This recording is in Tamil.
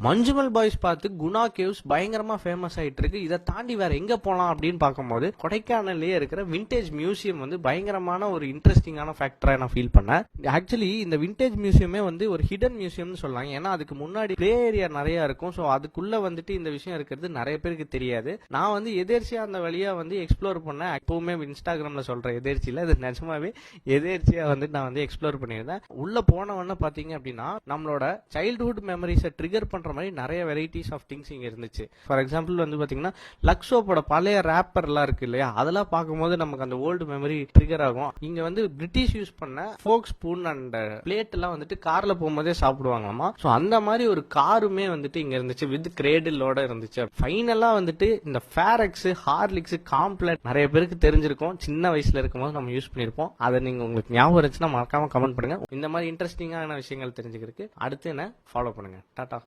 மஞ்சுமல் பாய்ஸ் பார்த்து குணா கேவ்ஸ் பயங்கரமா ஃபேமஸ் ஆயிட்டு இருக்கு. இதை தாண்டி வேற எங்க போலாம் அப்படின்னு பார்க்கும்போது கொடைக்கானல்லே இருக்கிற விண்டேஜ் மியூசியம் வந்து பயங்கரமான ஒரு இன்ட்ரெஸ்டிங்கான ஃபேக்டரா நான் ஃபீல் பண்ணேன். ஆக்சுவலி இந்த விண்டேஜ் மியூசியமே வந்து ஒரு ஹிடன் மியூசியம்னு சொல்லலாம். ஏன்னா அதுக்கு முன்னாடி பிளே ஏரியா நிறைய இருக்கும். ஸோ அதுக்குள்ள வந்துட்டு இந்த விஷயம் இருக்கிறது நிறைய பேருக்கு தெரியாது. நான் வந்து எதேர்ச்சியா அந்த வழியா வந்து எக்ஸ்ப்ளோர் பண்ணேன். எப்பவுமே இன்ஸ்டாகிராம்ல சொல்ற எதேர்ச்சியில இது நிஜமாவே எதேர்ச்சியா வந்து நான் வந்து எக்ஸ்ப்ளோர் பண்ணியிருந்தேன். உள்ள போனவொன்னு பாத்தீங்க அப்படின்னா நம்மளோட சைல்ட்ஹுட் மெமரிஸை ட்ரிகர் பண்ற மாதிரி நிறைய வெரைட்டிஸ் ஆஃப் திங்ஸ் இங்க இருந்துச்சு. ஃபார் எக்ஸாம்பிள் வந்து பாத்தீங்கன்னா லக்ஸோப்போட பழைய ரேப்பர் எல்லாம் இருக்கு இல்லையா, அதெல்லாம் பார்க்கும்போது நமக்கு அந்த ஓல்டு மெமரி ட்ரிகர் ஆகும். இங்க வந்து பிரிட்டிஷ் யூஸ் பண்ண ஃபோக் ஸ்பூன் அண்ட் பிளேட் எல்லாம் வந்துட்டு கார்ல போகும்போதே சாப்பிடுவாங்களாமா. ஸோ அந்த மாதிரி ஒரு காருமே வந்துட்டு இங்க இருந்துச்சு வித் கிரேடிலோட இருந்துச்சு. ஃபைனலா வந்துட்டு இந்த ஃபேரெக்ஸ், ஹார்லிக்ஸ், காம்ப்ளெட் நிறைய பேருக்கு தெரிஞ்சிருக்கும். சின்ன வயசுல இருக்கும்போது நம்ம யூஸ் பண்ணிருப்போம். அதை நீங்க உங்களுக்கு ஞாபகம் இருந்துச்சுன்னா மறக்காம கமெண்ட் பண்ணுங்க. இந்த மாதிரி இன்ட்ரெஸ்டிங்கான விஷயங்கள் தெரிஞ்சுக்கிறதுக்கு அடுத்து என்ன ஃபாலோ பண்ணுங்க. டாடா.